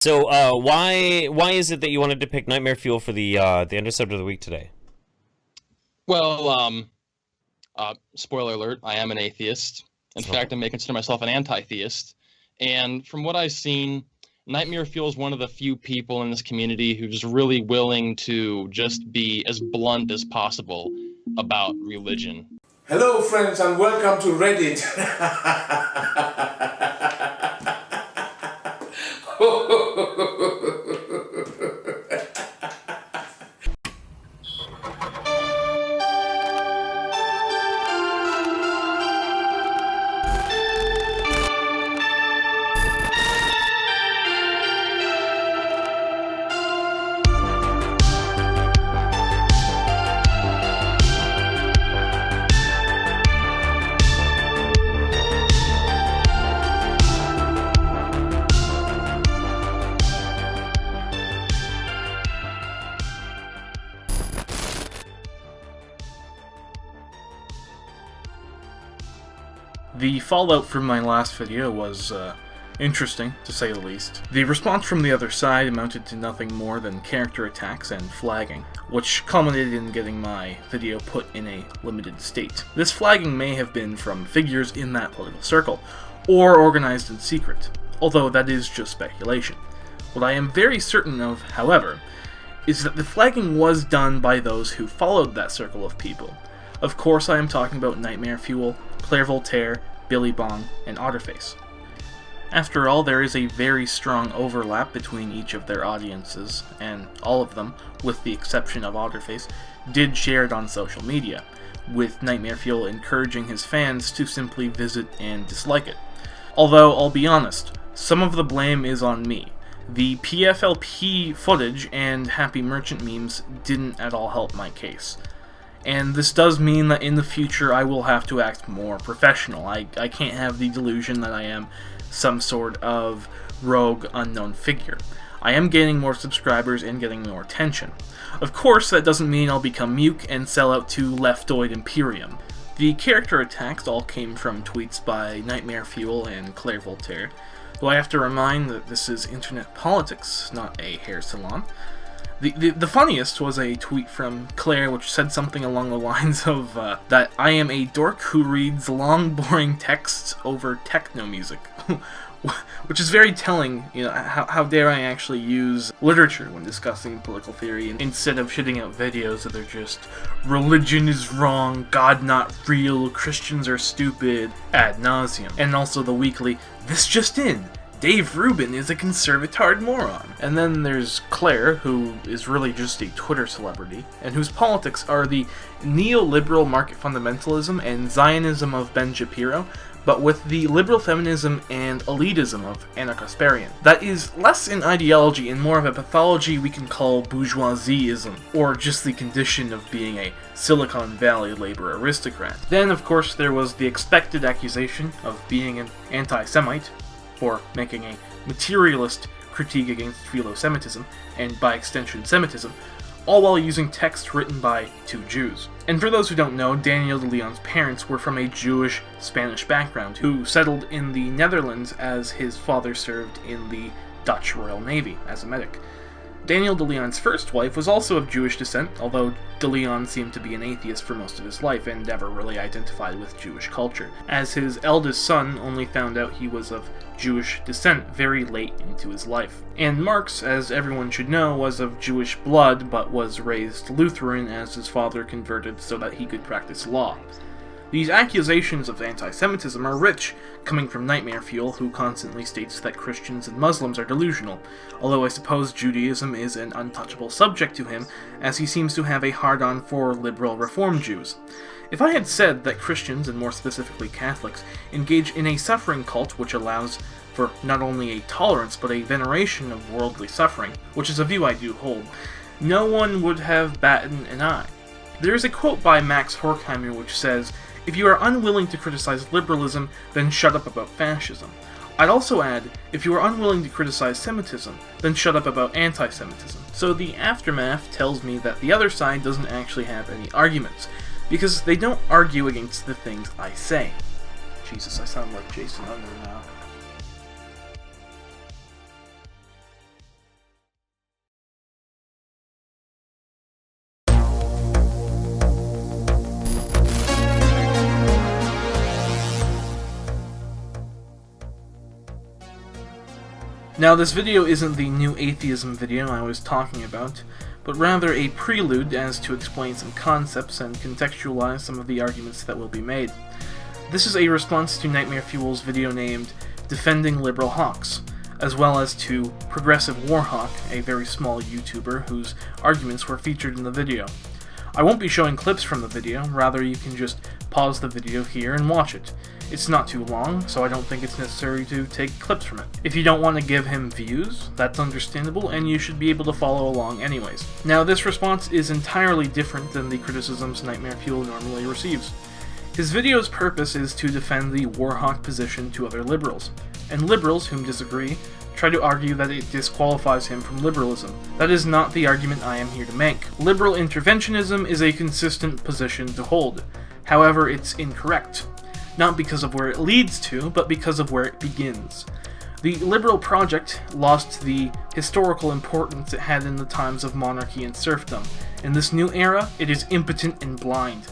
So, why is it that you wanted to pick Nightmare Fuel for the Intercept of the Week today? Well, spoiler alert, I am an atheist. In fact, I may consider myself an anti-theist. And from what I've seen, Nightmare Fuel is one of the few people in this community who's really willing to just be as blunt as possible about religion. Hello, friends, and welcome to Reddit. The fallout from my last video was interesting, to say the least. The response from the other side amounted to nothing more than character attacks and flagging, which culminated in getting my video put in a limited state. This flagging may have been from figures in that political circle, or organized in secret, although that is just speculation. What I am very certain of, however, is that the flagging was done by those who followed that circle of people. Of course, I am talking about Nightmare Fuel, Claire Voltaire, Billy Bong, and Otterface. After all, there is a very strong overlap between each of their audiences, and all of them, with the exception of Otterface, did share it on social media, with Nightmare Fuel encouraging his fans to simply visit and dislike it. Although, I'll be honest, some of the blame is on me. The PFLP footage and Happy Merchant memes didn't at all help my case. And this does mean that in the future I will have to act more professional. I can't have the delusion that I am some sort of rogue unknown figure. I am gaining more subscribers and getting more attention. Of course, that doesn't mean I'll become mute and sell out to leftoid Imperium. The character attacks all came from tweets by Nightmare Fuel and Claire Voltaire, though I have to remind that this is internet politics, not a hair salon. The funniest was a tweet from Claire which said something along the lines of that I am a dork who reads long, boring texts over techno music. Which is very telling, you know, how dare I actually use literature when discussing political theory instead of shitting out videos that are just religion is wrong, God not real, Christians are stupid, ad nauseum. And also the weekly, this just in, Dave Rubin is a conservatard moron. And then there's Claire, who is really just a Twitter celebrity, and whose politics are the neoliberal market fundamentalism and Zionism of Ben Shapiro, but with the liberal feminism and elitism of Anna Kasparian. That is less an ideology and more of a pathology we can call bourgeoisieism, or just the condition of being a Silicon Valley labor aristocrat. Then, of course, there was the expected accusation of being an anti-Semite, for making a materialist critique against philo-Semitism, and by extension Semitism, all while using text written by two Jews. And for those who don't know, Daniel de Leon's parents were from a Jewish Spanish background, who settled in the Netherlands as his father served in the Dutch Royal Navy as a medic. Daniel de Leon's first wife was also of Jewish descent, although de Leon seemed to be an atheist for most of his life and never really identified with Jewish culture, as his eldest son only found out he was of Jewish descent very late into his life. And Marx, as everyone should know, was of Jewish blood but was raised Lutheran as his father converted so that he could practice law. These accusations of anti-Semitism are rich, coming from Nightmare Fuel, who constantly states that Christians and Muslims are delusional, although I suppose Judaism is an untouchable subject to him, as he seems to have a hard-on for liberal Reform Jews. If I had said that Christians, and more specifically Catholics, engage in a suffering cult which allows for not only a tolerance but a veneration of worldly suffering, which is a view I do hold, no one would have batted an eye. There is a quote by Max Horkheimer which says, "If you are unwilling to criticize liberalism, then shut up about fascism." I'd also add, if you are unwilling to criticize Semitism, then shut up about anti-Semitism. So the aftermath tells me that the other side doesn't actually have any arguments, because they don't argue against the things I say. Jesus, I sound like Jason Under now. Now, this video isn't the new atheism video I was talking about, but rather a prelude as to explain some concepts and contextualize some of the arguments that will be made. This is a response to Nightmare Fuel's video named Defending Liberal Hawks, as well as to Progressive Warhawk, a very small YouTuber whose arguments were featured in the video. I won't be showing clips from the video, rather you can just pause the video here and watch it. It's not too long, so I don't think it's necessary to take clips from it. If you don't want to give him views, that's understandable, and you should be able to follow along anyways. Now, this response is entirely different than the criticisms Nightmare Fuel normally receives. His video's purpose is to defend the Warhawk position to other liberals, and liberals whom disagree try to argue that it disqualifies him from liberalism. That is not the argument I am here to make. Liberal interventionism is a consistent position to hold. However, it's incorrect. Not because of where it leads to, but because of where it begins. The liberal project lost the historical importance it had in the times of monarchy and serfdom. In this new era, it is impotent and blind.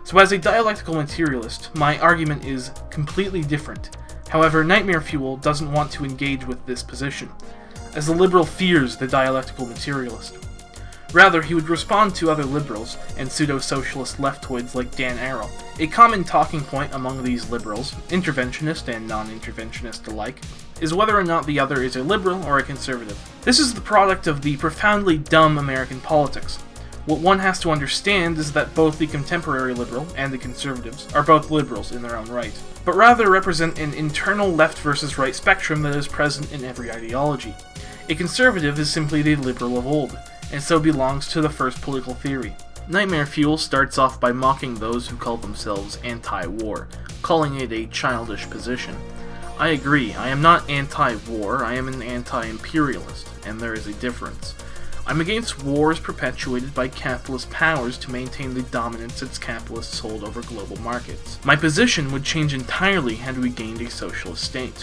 So as a dialectical materialist, my argument is completely different. However, Nightmare Fuel doesn't want to engage with this position, as the liberal fears the dialectical materialist. Rather, he would respond to other liberals and pseudo-socialist leftoids like Dan Arrow. A common talking point among these liberals, interventionist and non-interventionist alike, is whether or not the other is a liberal or a conservative. This is the product of the profoundly dumb American politics. What one has to understand is that both the contemporary liberal and the conservatives are both liberals in their own right, but rather represent an internal left versus right spectrum that is present in every ideology. A conservative is simply the liberal of old, and so belongs to the first political theory. Nightmare Fuel starts off by mocking those who call themselves anti-war, calling it a childish position. I agree, I am not anti-war, I am an anti-imperialist, and there is a difference. I'm against wars perpetuated by capitalist powers to maintain the dominance its capitalists hold over global markets. My position would change entirely had we gained a socialist state.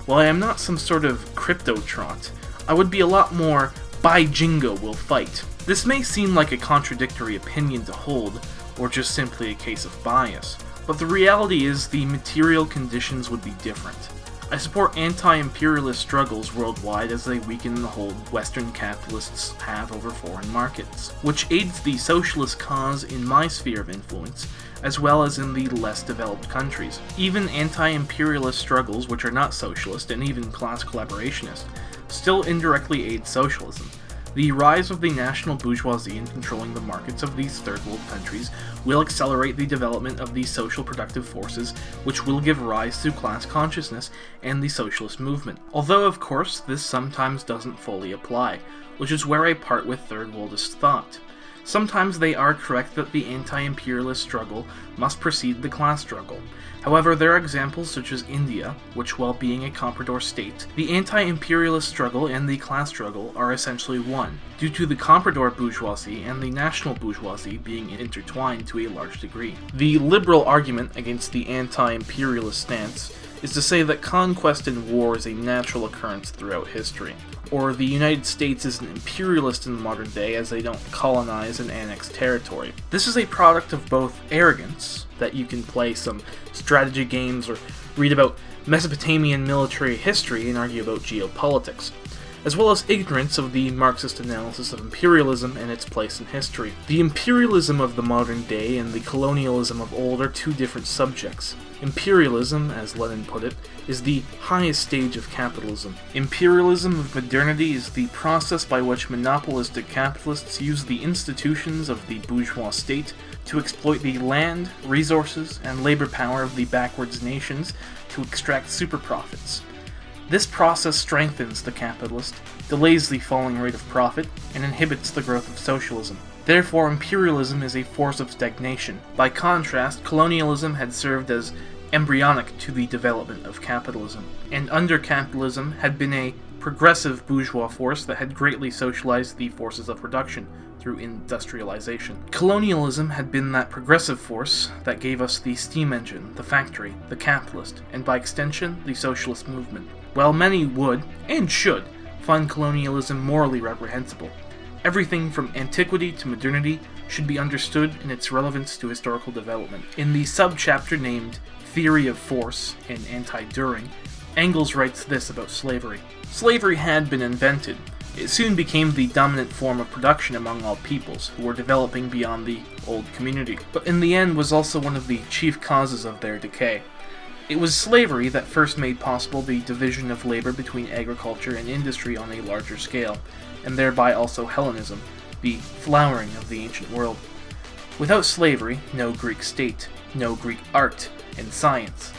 While I am not some sort of crypto-trot, I would be a lot more by jingo will fight. This may seem like a contradictory opinion to hold, or just simply a case of bias, but the reality is the material conditions would be different. I support anti-imperialist struggles worldwide as they weaken the hold Western capitalists have over foreign markets, which aids the socialist cause in my sphere of influence, as well as in the less developed countries. Even anti-imperialist struggles which are not socialist and even class collaborationist still indirectly aid socialism. The rise of the national bourgeoisie in controlling the markets of these third world countries will accelerate the development of these social productive forces, which will give rise to class consciousness and the socialist movement. Although, of course, this sometimes doesn't fully apply, which is where I part with third worldist thought. Sometimes they are correct that the anti-imperialist struggle must precede the class struggle. However, there are examples such as India, which while being a comprador state, the anti-imperialist struggle and the class struggle are essentially one, due to the comprador bourgeoisie and the national bourgeoisie being intertwined to a large degree. The liberal argument against the anti-imperialist stance is to say that conquest and war is a natural occurrence throughout history, or the United States is an imperialist in the modern day as they don't colonize and annex territory. This is a product of both arrogance, that you can play some strategy games or read about Mesopotamian military history and argue about geopolitics, as well as ignorance of the Marxist analysis of imperialism and its place in history. The imperialism of the modern day and the colonialism of old are two different subjects. Imperialism, as Lenin put it, is the highest stage of capitalism. Imperialism of modernity is the process by which monopolistic capitalists use the institutions of the bourgeois state to exploit the land, resources, and labor power of the backwards nations to extract super profits. This process strengthens the capitalist, delays the falling rate of profit, and inhibits the growth of socialism. Therefore, imperialism is a force of stagnation. By contrast, colonialism had served as embryonic to the development of capitalism, and under capitalism had been a progressive bourgeois force that had greatly socialized the forces of production through industrialization. Colonialism had been that progressive force that gave us the steam engine, the factory, the capitalist, and by extension, the socialist movement. While many would, and should, find colonialism morally reprehensible, everything from antiquity to modernity should be understood in its relevance to historical development. In the subchapter named Theory of Force in Anti-Duhring, Engels writes this about slavery. Slavery had been invented. It soon became the dominant form of production among all peoples who were developing beyond the old community, but in the end was also one of the chief causes of their decay. It was slavery that first made possible the division of labor between agriculture and industry on a larger scale, and thereby also Hellenism, the flowering of the ancient world. Without slavery, no Greek state, no Greek art and science.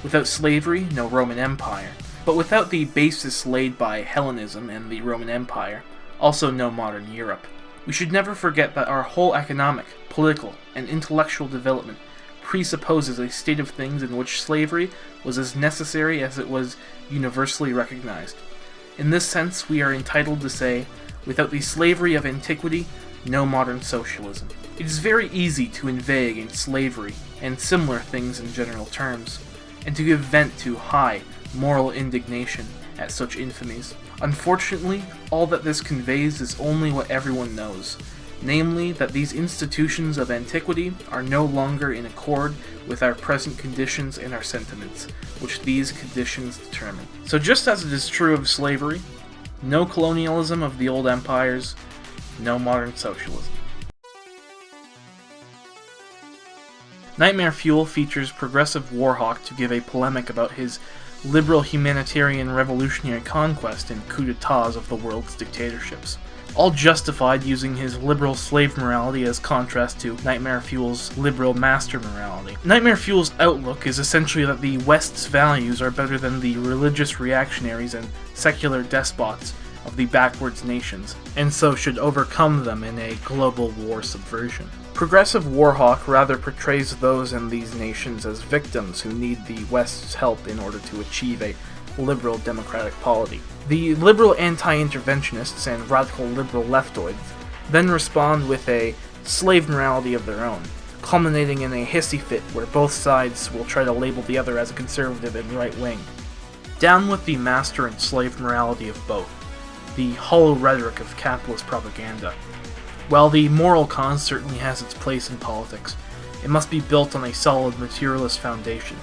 Without slavery, no Roman Empire. But without the basis laid by Hellenism and the Roman Empire, also no modern Europe. We should never forget that our whole economic, political, and intellectual development presupposes a state of things in which slavery was as necessary as it was universally recognized. In this sense, we are entitled to say, without the slavery of antiquity, no modern socialism. It is very easy to inveigh against slavery and similar things in general terms, and to give vent to high moral indignation at such infamies. Unfortunately, all that this conveys is only what everyone knows, namely that these institutions of antiquity are no longer in accord with our present conditions and our sentiments, which these conditions determine. So just as it is true of slavery, no colonialism of the old empires, no modern socialism. Nightmare Fuel features progressive Warhawk to give a polemic about his liberal humanitarian revolutionary conquest and coup d'etats of the world's dictatorships, all justified using his liberal slave morality as contrast to Nightmare Fuel's liberal master morality. Nightmare Fuel's outlook is essentially that the West's values are better than the religious reactionaries and secular despots of the backwards nations, and so should overcome them in a global war subversion. Progressive Warhawk rather portrays those in these nations as victims who need the West's help in order to achieve a liberal democratic polity. The liberal anti-interventionists and radical liberal leftoids then respond with a slave morality of their own, culminating in a hissy fit where both sides will try to label the other as a conservative and right-wing. Down with the master and slave morality of both, the hollow rhetoric of capitalist propaganda. While the moral cause certainly has its place in politics, it must be built on a solid materialist foundation,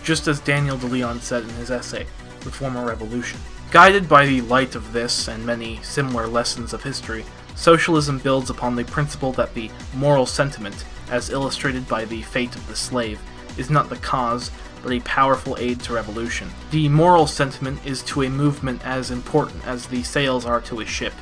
just as Daniel de Leon said in his essay, Reform or Revolution. Guided by the light of this and many similar lessons of history, socialism builds upon the principle that the moral sentiment, as illustrated by the fate of the slave, is not the cause, but a powerful aid to revolution. The moral sentiment is to a movement as important as the sails are to a ship.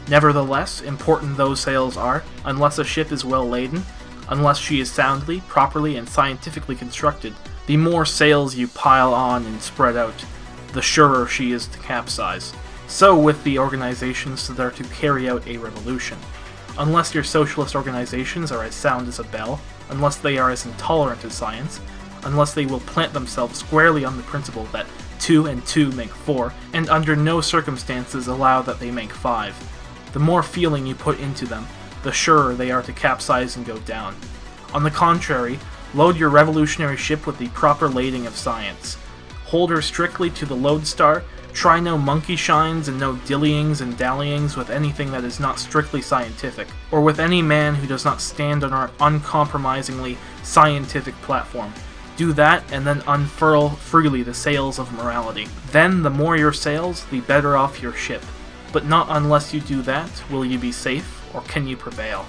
Nevertheless, important those sails are, unless a ship is well laden, unless she is soundly, properly, and scientifically constructed, the more sails you pile on and spread out, the surer she is to capsize. So with the organizations that are to carry out a revolution. Unless your socialist organizations are as sound as a bell, unless they are as intolerant as science, unless they will plant themselves squarely on the principle that 2 and 2 make 4, and under no circumstances allow that they make 5. The more feeling you put into them, the surer they are to capsize and go down. On the contrary, load your revolutionary ship with the proper lading of science. Hold her strictly to the lodestar, try no monkey shines and no dillyings and dallyings with anything that is not strictly scientific, or with any man who does not stand on our uncompromisingly scientific platform. Do that, and then unfurl freely the sails of morality. Then, the more your sails, the better off your ship. But not unless you do that will you be safe, or can you prevail.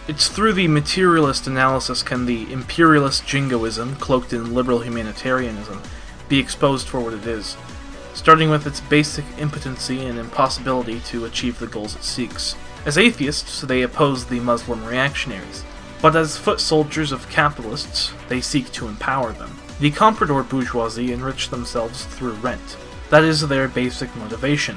It's through the materialist analysis can the imperialist jingoism, cloaked in liberal humanitarianism, be exposed for what it is, starting with its basic impotency and impossibility to achieve the goals it seeks. As atheists, they oppose the Muslim reactionaries, but as foot soldiers of capitalists, they seek to empower them. The comprador bourgeoisie enrich themselves through rent. That is their basic motivation.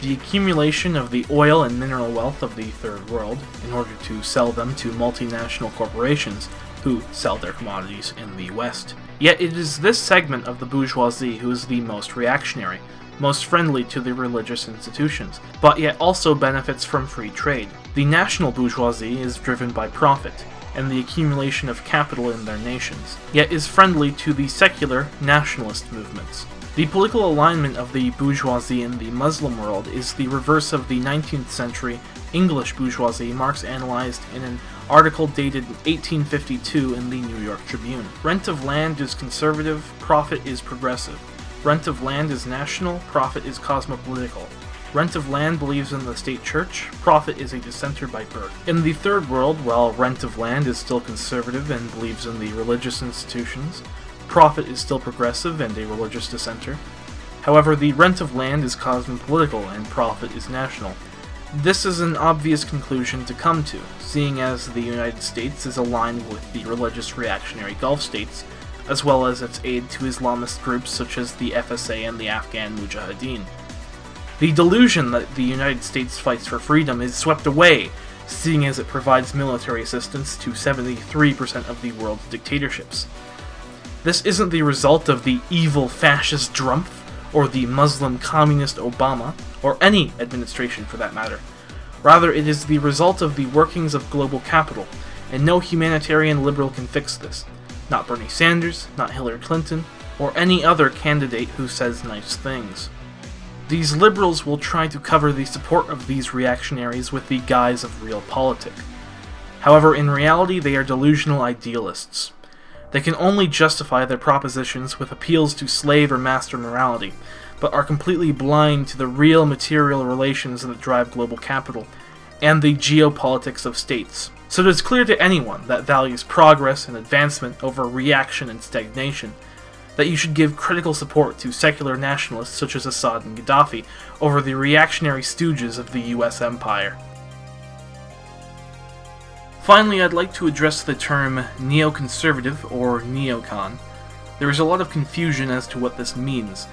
The accumulation of the oil and mineral wealth of the Third World in order to sell them to multinational corporations who sell their commodities in the West. Yet it is this segment of the bourgeoisie who is the most reactionary, most friendly to the religious institutions, but yet also benefits from free trade. The national bourgeoisie is driven by profit and the accumulation of capital in their nations, yet is friendly to the secular nationalist movements. The political alignment of the bourgeoisie in the Muslim world is the reverse of the 19th century English bourgeoisie Marx analyzed in an article dated 1852 in the New York Tribune. Rent of land is conservative, profit is progressive. Rent of land is national, profit is cosmopolitical. Rent of land believes in the state church, profit is a dissenter by birth. In the third world, while rent of land is still conservative and believes in the religious institutions, profit is still progressive and a religious dissenter. However, the rent of land is cosmopolitical and profit is national. This is an obvious conclusion to come to, seeing as the United States is aligned with the religious reactionary Gulf states, as well as its aid to Islamist groups such as the FSA and the Afghan Mujahideen. The delusion that the United States fights for freedom is swept away, seeing as it provides military assistance to 73% of the world's dictatorships. This isn't the result of the evil fascist Trump, or the Muslim communist Obama, or any administration for that matter. Rather, it is the result of the workings of global capital, and no humanitarian liberal can fix this. Not Bernie Sanders, not Hillary Clinton, or any other candidate who says nice things. These liberals will try to cover the support of these reactionaries with the guise of realpolitik. However, in reality, they are delusional idealists. They can only justify their propositions with appeals to slave or master morality, but are completely blind to the real material relations that drive global capital, and the geopolitics of states. So it is clear to anyone that values progress and advancement over reaction and stagnation, that you should give critical support to secular nationalists such as Assad and Gaddafi over the reactionary stooges of the US empire. Finally, I'd like to address the term neoconservative or neocon. There is a lot of confusion as to what this means.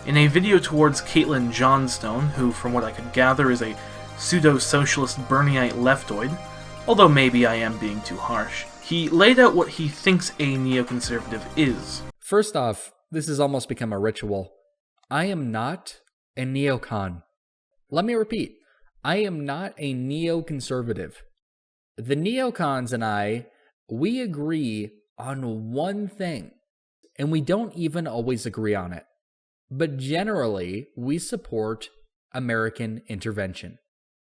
In a video towards Caitlin Johnstone, who from what I could gather is a pseudo-socialist Bernieite leftoid, although maybe I am being too harsh, he laid out what he thinks a neoconservative is. First off, this has almost become a ritual. I am not a neocon. Let me repeat. I am not a neoconservative. The neocons and I, we agree on one thing, and we don't even always agree on it. But generally, we support American intervention.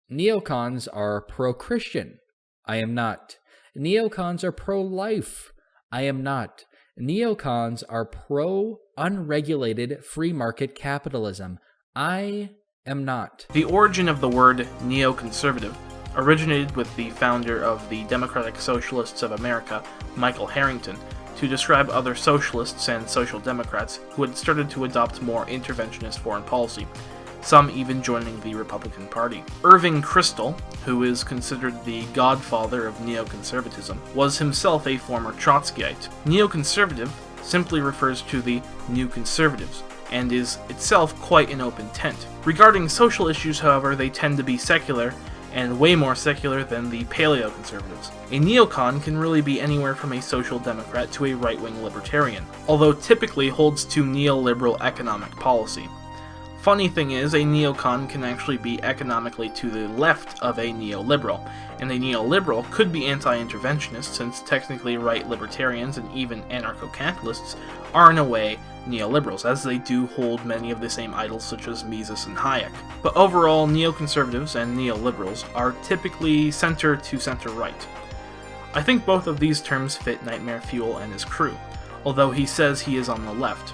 Neocons are pro-Christian. I am not. Neocons are pro-life. I am not. Neocons are pro-unregulated free market capitalism. I am not. The origin of the word neoconservative originated with the founder of the Democratic Socialists of America, Michael Harrington, to describe other socialists and social democrats who had started to adopt more interventionist foreign policy, some even joining the Republican Party. Irving Kristol, who is considered the godfather of neoconservatism, was himself a former Trotskyite. Neoconservative simply refers to the new conservatives, and is itself quite an open tent. Regarding social issues, however, they tend to be secular, and way more secular than the paleoconservatives. A neocon can really be anywhere from a social democrat to a right-wing libertarian, although typically holds to neoliberal economic policy. Funny thing is, a neocon can actually be economically to the left of a neoliberal, and a neoliberal could be anti-interventionist since technically right libertarians and even anarcho-capitalists are in a way neoliberals, as they do hold many of the same idols such as Mises and Hayek. But overall, neoconservatives and neoliberals are typically center to center-right. I think both of these terms fit Nightmare Fuel and his crew, although he says he is on the left.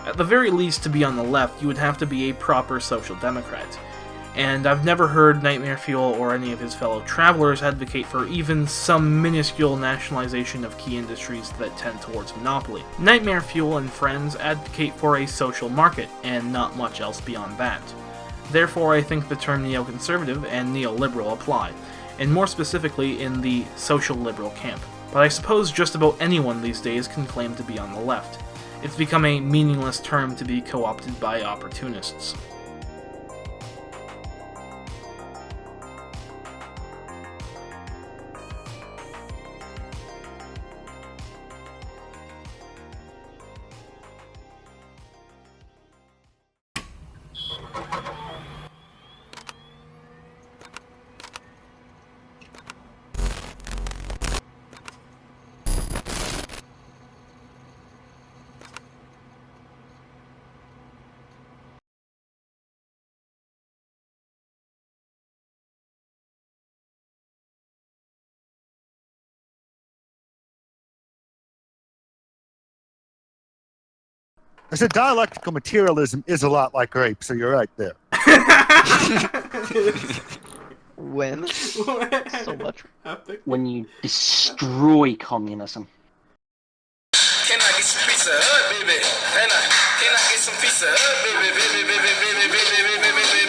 At the very least, to be on the left, you would have to be a proper social democrat, and I've never heard Nightmare Fuel or any of his fellow travelers advocate for even some minuscule nationalization of key industries that tend towards monopoly. Nightmare Fuel and friends advocate for a social market, and not much else beyond that. Therefore, I think the term neoconservative and neoliberal apply, and more specifically in the social liberal camp. But I suppose just about anyone these days can claim to be on the left. It's become a meaningless term to be co-opted by opportunists. I said dialectical materialism is a lot like rape, so you're right there. When? So much. When you destroy communism. Can I get some pizza, baby? Can I get some pizza, baby, baby, baby, baby, baby, baby?